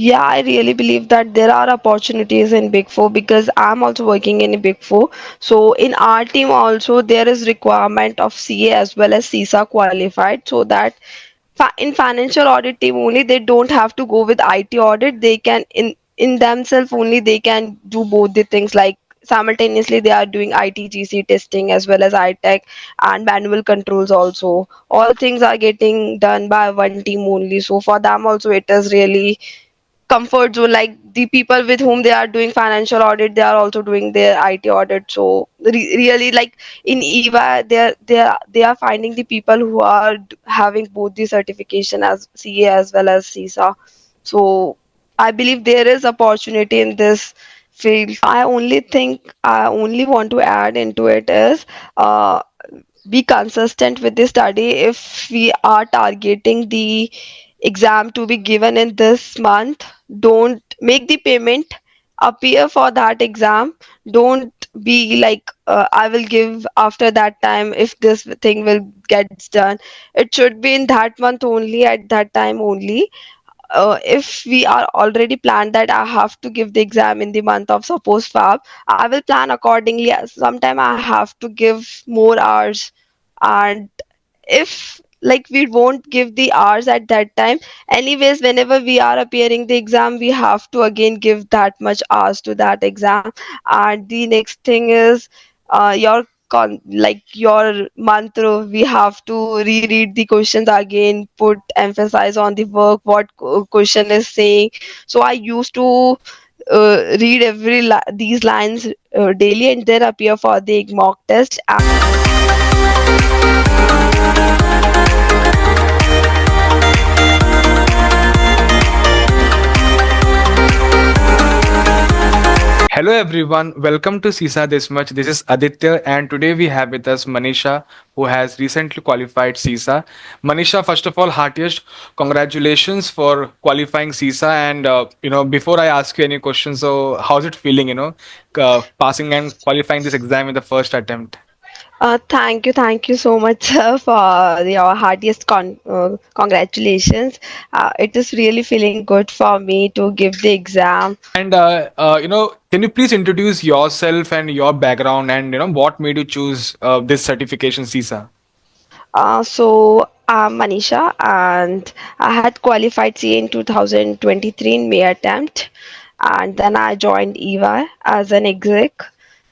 Yeah, I really believe that there are opportunities in Big Four because I'm also working in a Big Four. So in our team also there is requirement of CA as well as CISA qualified, so that in financial audit team only they don't have to go with IT audit. They can in themselves only they can do both the things, like simultaneously they are doing ITGC testing as well as ITech and manual controls also. All things are getting done by one team only. So for them also it is really comfort zone, like the people with whom they are doing financial audit they are also doing their IT audit. So really, like in EVA they are finding the people who are having both the certification as CA as well as CISA. So I believe there is opportunity in this field. I only think I only want to add into it is be consistent with the study. If we are targeting the exam to be given in this month, don't make the payment, appear for that exam. Don't be like I will give after that time if this thing will get done. It should be in that month only, at that time only. If we are already planned that I have to give the exam in the month of suppose Feb, I will plan accordingly. Sometime I have to give more hours, and if like we won't give the hours at that time, anyways whenever we are appearing the exam we have to again give that much hours to that exam. And the next thing is your like your mantra, we have to reread the questions again, put emphasize on the work what question is saying. So I used to read these lines daily and then appear for the mock test. Hello everyone, welcome to CISA This Much. This is Aditya, and today we have with us Manisha, who has recently qualified CISA. Manisha, first of all, heartiest congratulations for qualifying CISA. And before I ask you any questions, so how's it feeling? Passing and qualifying this exam in the first attempt. Thank you so much for your heartiest congratulations. It is really feeling good for me to give the exam. And can you please introduce yourself and your background, and what made you choose this certification, CISA? So I'm Manisha, and I had qualified CA in 2023 in May attempt, and then I joined EY as an exec.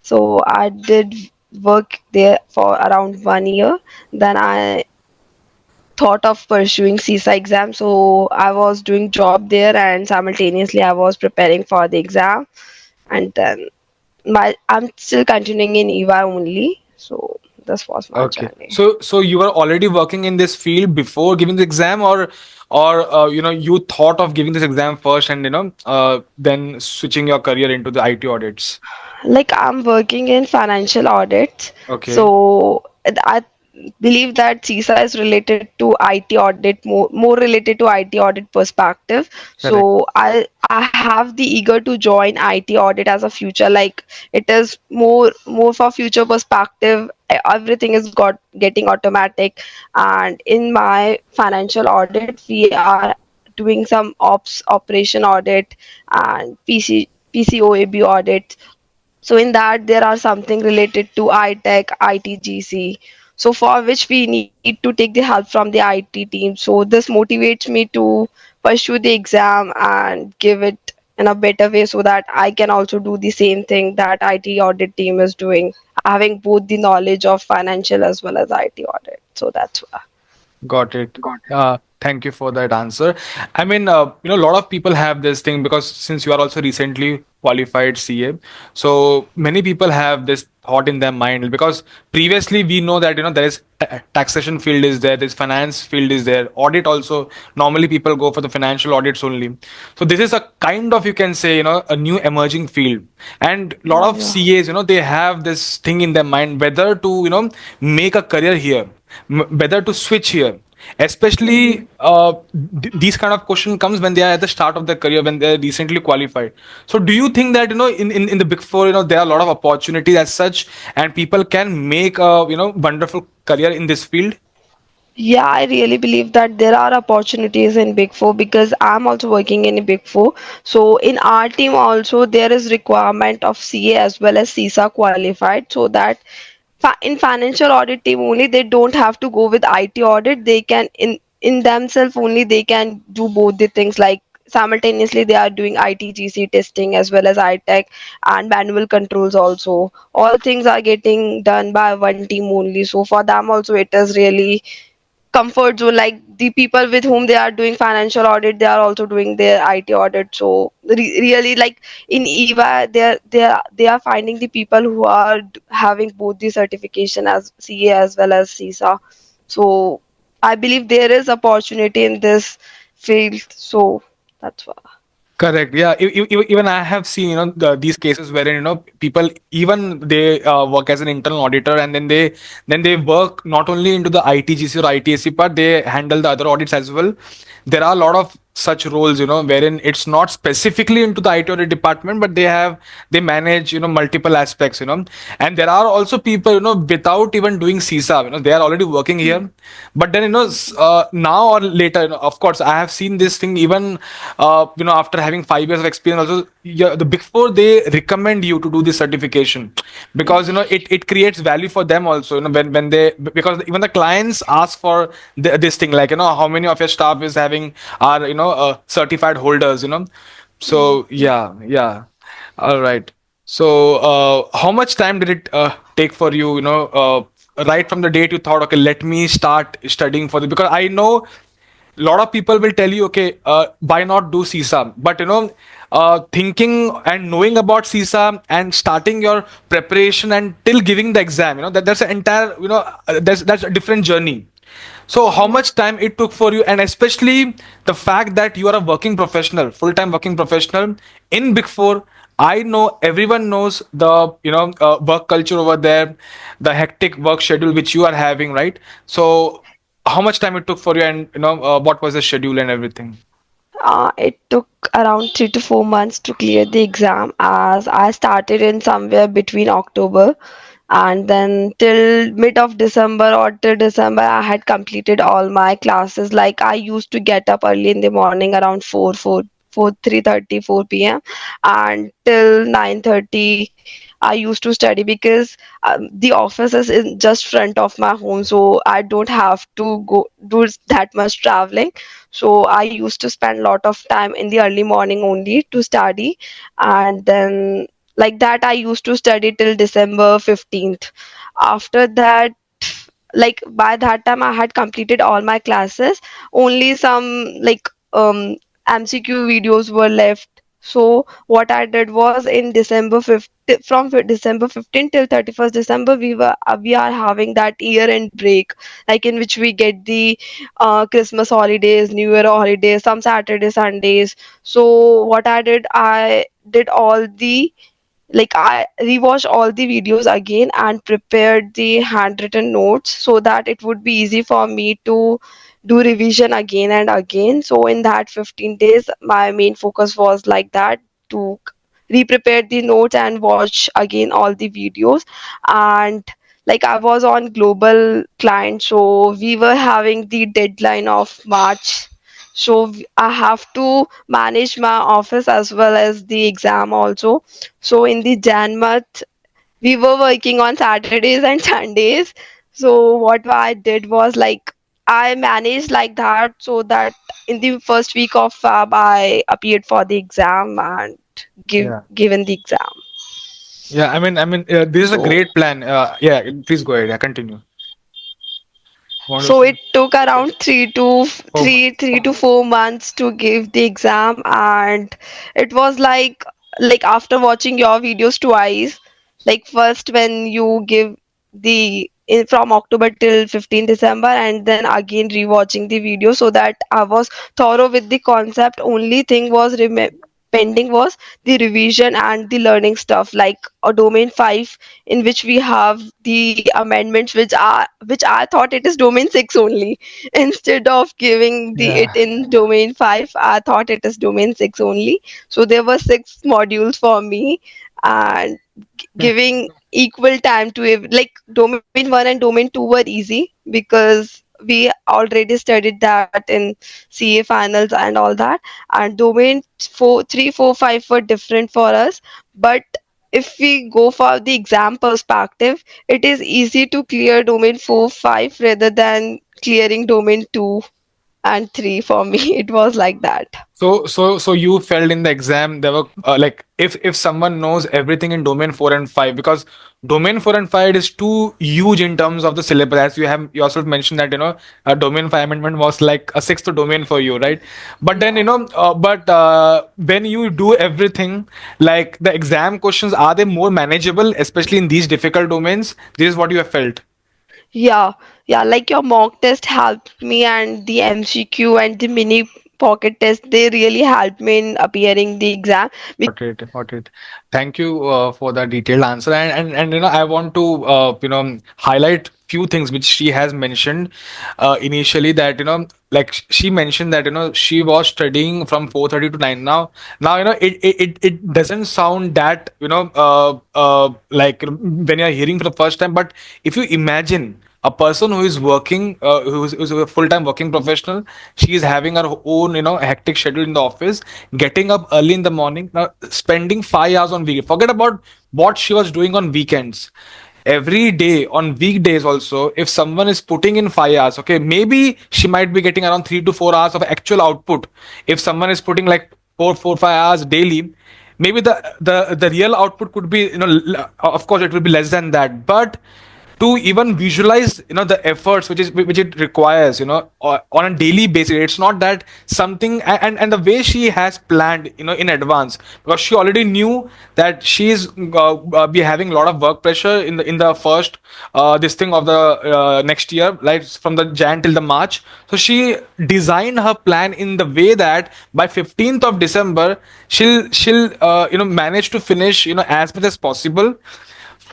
So I did work there for around 1 year. Then I thought of pursuing CISA exam. So I was doing job there and simultaneously I was preparing for the exam. And then I'm still continuing in EY only. So this was my Okay. journey. So you were already working in this field before giving the exam, or you thought of giving this exam first and then switching your career into the IT audits. Like I'm working in financial audits. Okay. So I believe that CISA is related to IT audit, more related to IT audit perspective. Correct. So I have the eager to join IT audit as a future. Like it is more for future perspective. Everything is got getting automatic, and in my financial audit we are doing some ops operation audit and PCOAB audit. So in that there are something related to ITech, ITGC. So for which we need to take the help from the IT team. So this motivates me to pursue the exam and give it in a better way so that I can also do the same thing that IT audit team is doing, having both the knowledge of financial as well as IT audit. So that's why. Got it. Thank you for that answer. I mean, a lot of people have this thing because since you are also recently qualified CA, so many people have this thought in their mind because previously we know that there is taxation field is there, this finance field is there, audit also. Normally people go for the financial audits only. So this is a kind of, you can say, a new emerging field, and a lot of Yeah. CAs, they have this thing in their mind whether to make a career here, whether to switch here, especially these kind of question comes when they are at the start of their career, when they're recently qualified. So do you think that in the big four, there are a lot of opportunities as such, and people can make a wonderful career in this field? Yeah, I really believe that there are opportunities in Big Four because I'm also working in a Big Four. So in our team also there is requirement of CA as well as CISA qualified, so that in financial audit team only they don't have to go with IT audit. They can in themselves only they can do both the things, like simultaneously they are doing ITGC testing as well as ITech and manual controls also. All things are getting done by one team only. So for them also it is really comfort zone, like the people with whom they are doing financial audit they are also doing their IT audit. So really, like in EVA they are finding the people who are having both the certification as CA as well as CISA. So I believe there is opportunity in this field, so that's why. Correct. Yeah. Even I have seen, these cases wherein, people even they work as an internal auditor, and then they work not only into the ITGC or ITSC part, they handle the other audits as well. There are a lot of such roles, wherein it's not specifically into the IT audit department, but they manage, multiple aspects, and there are also people, without even doing CISA, they are already working here, but then, now or later, of course, I have seen this thing even, after having 5 years of experience also, yeah, the Big Four, they recommend you to do this certification, because, it creates value for them also, when they, because even the clients ask for this thing, like, how many of your staff is having are, certified holders, so yeah, yeah. All right. So, how much time did it take for you, right from the date you thought, okay, let me start studying for this? Because I know a lot of people will tell you, okay, why not do CISA? But, thinking and knowing about CISA and starting your preparation and till giving the exam, that's an entire, that's a different journey. So, how much time it took for you, and especially the fact that you are a working professional, full-time working professional in Big Four. I know everyone knows the work culture over there, the hectic work schedule which you are having, right? So, how much time it took for you, and what was the schedule and everything? It took around 3 to 4 months to clear the exam, as I started in somewhere between October, and then till mid of December or till December I had completed all my classes. Like I used to get up early in the morning around 3:30 4 p.m. and till 9:30 I used to study because the office is in just front of my home, so I don't have to go do that much traveling. So I used to spend a lot of time in the early morning only to study, and then like that I used to study till December 15th. After that, like by that time I had completed all my classes. Only some like MCQ videos were left. So what I did was in December 5th, from December 15th till 31st December, we are having that year end break, like in which we get the Christmas holidays, New Year holidays, some Saturday Sundays. So what I did all the, like I rewatched all the videos again and prepared the handwritten notes so that it would be easy for me to do revision again and again. So in that 15 days my main focus was like that, to re-prepare the notes and watch again all the videos. And like I was on global client, so we were having the deadline of March. So I have to manage my office as well as the exam also. So in the Jan month, we were working on Saturdays and Sundays. So what I did was like I managed like that, so that in the first week of Feb I appeared for the exam and Yeah. given the exam. Yeah. This is a So great plan. Yeah. Please go ahead. Yeah. Continue. Want to So say? it took around Oh my. 3 to 4 months to give the exam, and it was like after watching your videos twice, like first when you give from October till 15 December, and then again rewatching the video, so that I was thorough with the concept. Only thing was pending was the revision and the learning stuff, like a domain 5, in which we have the amendments which I thought it is domain 6 only. Instead of giving it Yeah. in domain 5, I thought it is domain 6 only. So there were 6 modules for me, and giving equal time to like domain 1 and domain 2 were easy because we already studied that in CA finals and all that. And domain 4, 3, 4, 5 were different for us. But if we go for the exam perspective, it is easy to clear domain 4, 5 rather than clearing domain 2 and 3 for me. It was like that. So you felt in the exam there were like if someone knows everything in domain 4 and 5, because domain 4 and 5 is too huge in terms of the syllabus, as you have yourself mentioned that domain 5 amendment was like a sixth domain for you, right? But then Yeah. but when you do everything, like the exam questions, are they more manageable, especially in these difficult domains? This is what you have felt. Yeah, yeah, like your mock test helped me, and the MCQ and the mini pocket test, they really helped me in appearing the exam. Got it. Got it. Thank you for the detailed answer. And I want to highlight few things which she has mentioned initially, that like she mentioned that she was studying from 4:30 to 9. Now it doesn't sound that like when you're hearing for the first time, but if you imagine a person who is working, who's a full-time working professional, she is having her own hectic schedule in the office, getting up early in the morning, now spending 5 hours on weekend. Forget about what she was doing on weekends. Every day on weekdays also, if someone is putting in 5 hours, okay, maybe she might be getting around 3 to 4 hours of actual output. If someone is putting like 4, 5 hours daily, maybe the real output could be, of course it will be less than that. But to even visualize the efforts which it requires on a daily basis, it's not that something, and the way she has planned in advance, because she already knew that she is be having a lot of work pressure in the first this thing of the next year, like from the Jan till the March. So she designed her plan in the way that by 15th of December she'll manage to finish as much as possible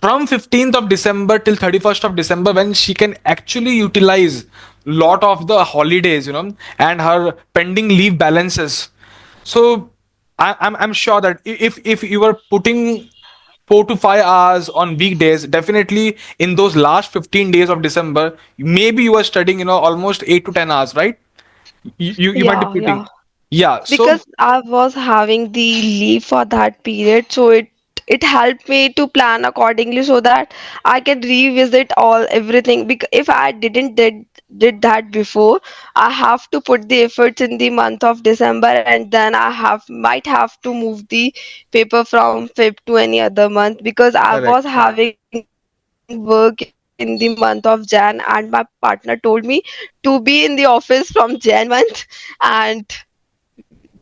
from 15th of December till 31st of December, when she can actually utilize lot of the holidays, and her pending leave balances. So I'm sure that if you were putting 4 to 5 hours on weekdays, definitely in those last 15 days of December, maybe you are studying almost 8 to 10 hours, right? You might be Yeah, putting. yeah. Yeah. So Because I was having the leave for that period, so it helped me to plan accordingly so that I can revisit all everything. Because if I did that before, I have to put the efforts in the month of December, and then I have might have to move the paper from Feb to any other month, because I correct. was having work in the month of Jan, and my partner told me to be in the office from Jan month. And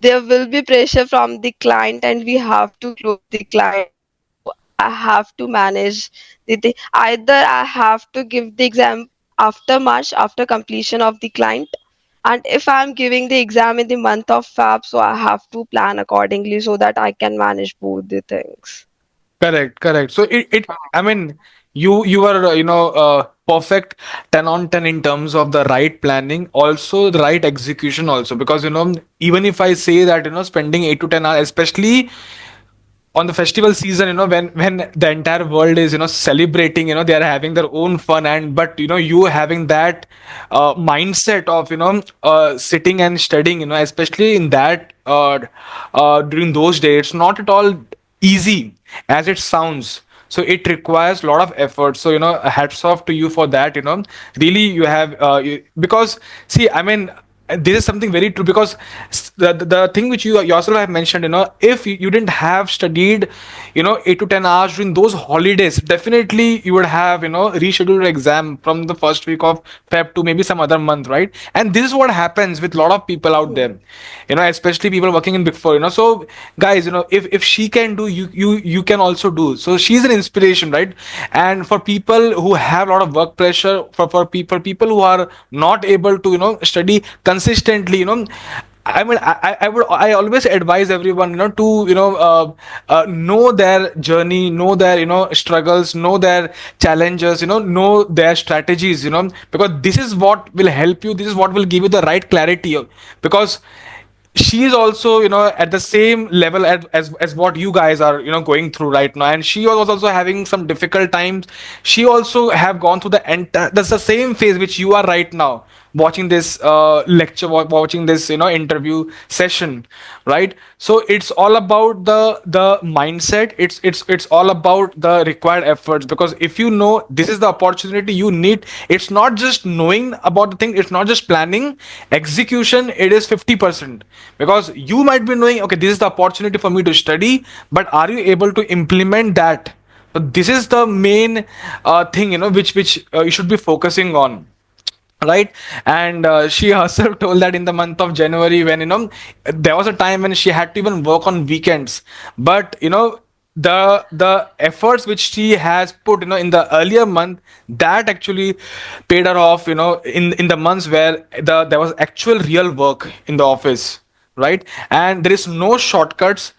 there will be pressure from the client, and we have to close the client, so I have to manage the thing. Either I have to give the exam after March, after completion of the client, and if I'm giving the exam in the month of Feb, so I have to plan accordingly so that I can manage both the things. Correct, correct. So I mean, you are perfect 10 on 10 in terms of the right planning, also the right execution, also, because even if I say that spending 8 to 10 hours, especially on the festival season, when the entire world is celebrating, they are having their own fun, and but you having that mindset of sitting and studying, especially in that during those days, it's not at all easy as it sounds. So it requires a lot of effort. So hats off to you for that. Really, you have because see, I mean, this is something very true, because the thing which you yourself have mentioned, if you didn't have studied 8 to 10 hours during those holidays, definitely you would have rescheduled your exam from the first week of Feb to maybe some other month, right? And this is what happens with a lot of people out there, especially people working in Big Four. So guys, if she can do, you can also do. So she's an inspiration, right? And for people who have a lot of work pressure, for people who are not able to study consistently, I mean, I always advise everyone, to know their journey, know their struggles, know their challenges, know their strategies, because this is what will help you. This is what will give you the right clarity, because she is also, at the same level as what you guys are, going through right now, and she was also having some difficult times. She also have gone through that's the same phase which you are right now, watching this lecture, watching this, interview session, right? So it's all about the mindset. It's all about the required efforts, because if you know this is the opportunity you need, it's not just knowing about the thing, it's not just planning. Execution, it is 50%, because you might be knowing, okay, this is the opportunity for me to study, but are you able to implement that? So this is the main thing, which you should be focusing on, right? And she herself told that in the month of January, when, there was a time when she had to even work on weekends, but the efforts which she has put, in the earlier month, that actually paid her off, in the months where there was actual real work in the office, right? And there is no shortcuts.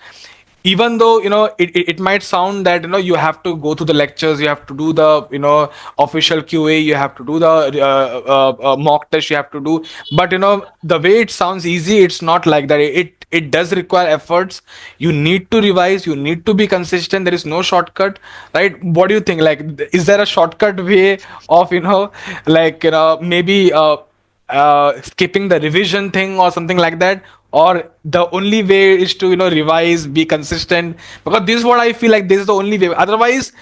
Even though, it might sound that, you have to go to the lectures, you have to do the, official QA, you have to do the mock test, you have to do, but the way it sounds easy, it's not like that. It does require efforts. You need to revise, you need to be consistent. There is no shortcut, right? What do you think? Like, is there a shortcut way of, like, maybe skipping the revision thing or something like that, or the only way is to, revise, be consistent? Because this is what I feel like, this is the only way. Otherwise,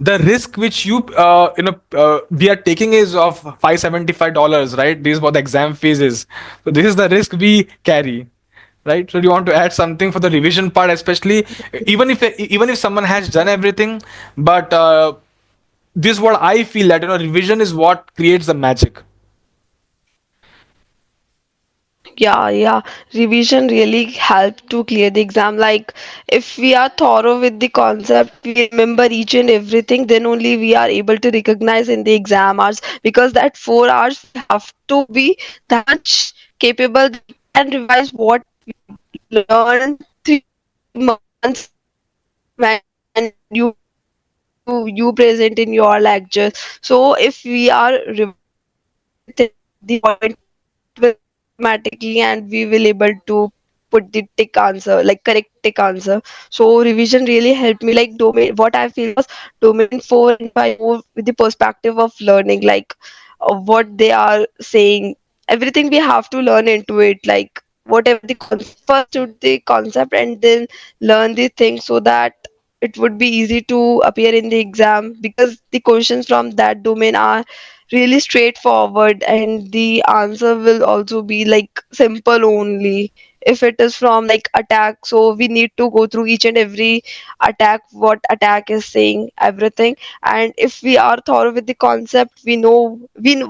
the risk which we are taking is of $575, right? This is what the exam fees is. So this is the risk we carry, right? So do you want to add something for the revision part, especially, even if someone has done everything, but this is what I feel, that, revision is what creates the magic. Yeah, yeah. Revision really help to clear the exam. Like, if we are thorough with the concept, we remember each and everything, then only we are able to recognize in the exam hours. Because that 4 hours we have to be that much capable that we can revise what we learned 3 months when you present in your lectures. So if we are revising everything, the point will come automatically, and we will able to put the tick answer, like correct tick answer. So revision really helped me. Like domain, what I feel was domain 4 and 5 more with the perspective of learning, like what they are saying, everything we have to learn into it, like whatever the first to the concept and then learn the thing, so that it would be easy to appear in the exam, because the questions from that domain are really straightforward and the answer will also be like simple only. If it is from like attack, so we need to go through each and every attack, what attack is saying, everything. And if we are thorough with the concept,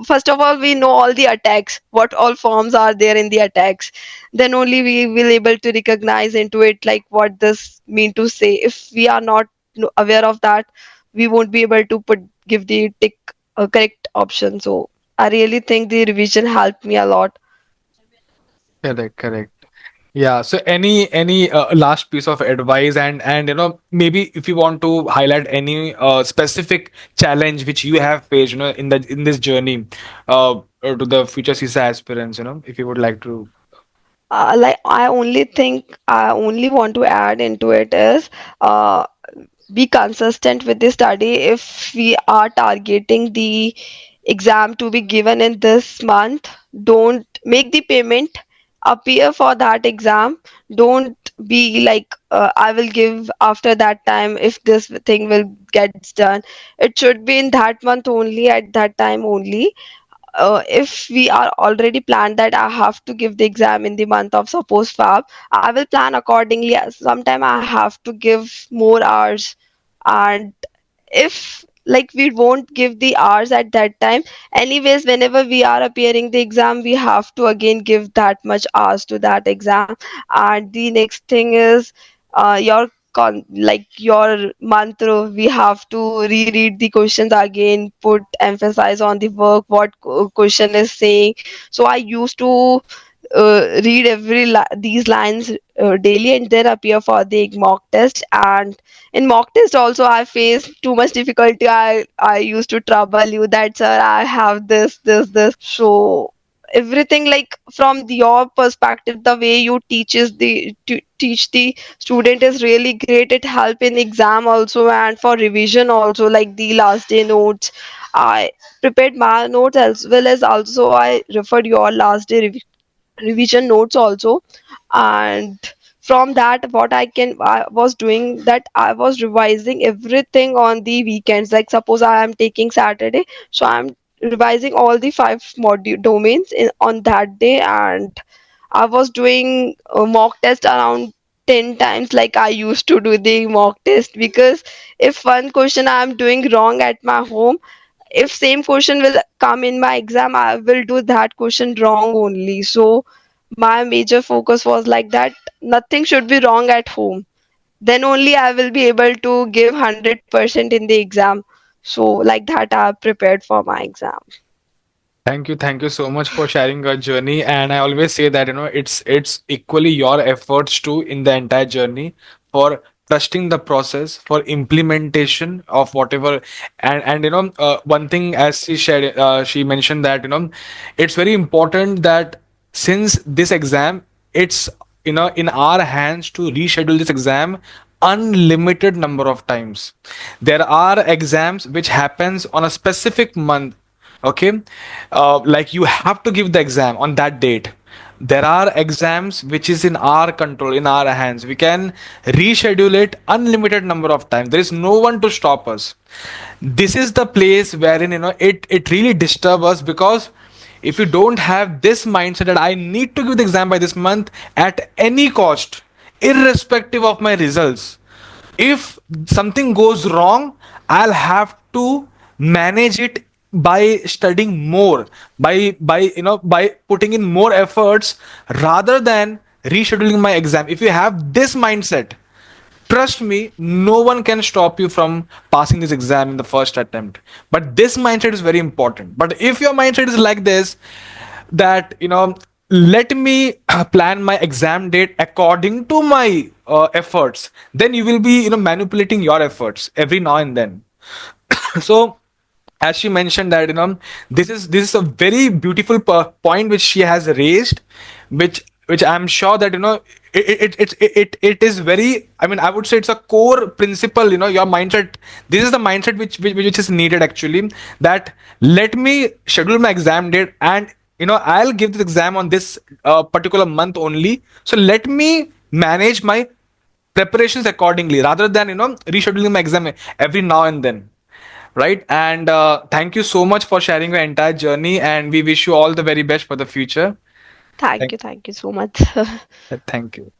first of all we know all the attacks, what all forms are there in the attacks, then only we will able to recognize into it like what this mean to say. If we are not aware of that, we won't be able to put give the tick a correct option. So I really think the revision helped me a lot. Correct, correct. Yeah. So any last piece of advice, and maybe if you want to highlight any specific challenge which you have faced, in this journey, to the future CISA aspirants, if you would like to. Like I only think I only want to add into it is uh, be consistent with the study. If we are targeting the exam to be given in this month, don't make the payment appear for that exam. Don't be like I will give after that time if this thing will get done. It should be in that month only, at that time only. If we are already planned that I have to give the exam in the month of suppose Feb, I will plan accordingly. Sometime I have to give more hours, and if like we won't give the hours at that time, anyways whenever we are appearing the exam, we have to again give that much hours to that exam. And the next thing is your like your mantra, we have to reread the questions again, put emphasize on the work, what question is saying. So I used to read these lines daily and then appear for the mock test. And in mock test also I face too much difficulty. I used to trouble you that sir I have this. So everything, like from your perspective, the way you teaches the to teach the student is really great. It help in exam also and for revision also, like the last day notes. I prepared my notes as well as also I referred your last day revision notes also. And from that, what I was doing, that I was revising everything on the weekends. Like suppose I am taking Saturday, so I'm revising all the five module domains on that day. And I was doing a mock test around 10 times, like I used to do the mock test, because if one question I'm doing wrong at my home, if same question will come in my exam, I will do that question wrong only. So my major focus was like that, nothing should be wrong at home, then only I will be able to give 100% in the exam. So like that I prepared for my exam. Thank you so much for sharing your journey. And I always say that it's equally your efforts too in the entire journey for trusting the process, for implementation of whatever. And one thing, as she shared, she mentioned that it's very important that since this exam, it's in our hands to reschedule this exam unlimited number of times. There are exams which happens on a specific month. Okay, like you have to give the exam on that date. There are exams which is in our control, in our hands. We can reschedule it unlimited number of times. There is no one to stop us. This is the place wherein it really disturbs us, because if you don't have this mindset that I need to give the exam by this month at any cost, irrespective of my results, if something goes wrong, I'll have to manage it by studying more, by putting in more efforts rather than rescheduling my exam. If you have this mindset, trust me, no one can stop you from passing this exam in the first attempt. But this mindset is very important. But if your mindset is like this, that let me plan my exam date according to my efforts, then you will be manipulating your efforts every now and then. So as she mentioned that this is a very beautiful point which she has raised, which I'm sure that it is very, I mean, I would say it's a core principle, your mindset. This is the mindset which is needed actually, that let me schedule my exam date, and I'll give this exam on this particular month only, so let me manage my preparations accordingly rather than rescheduling my exam every now and then. Right. And thank you so much for sharing your entire journey, and we wish you all the very best for the future. Thank, Thank you so much. thank you.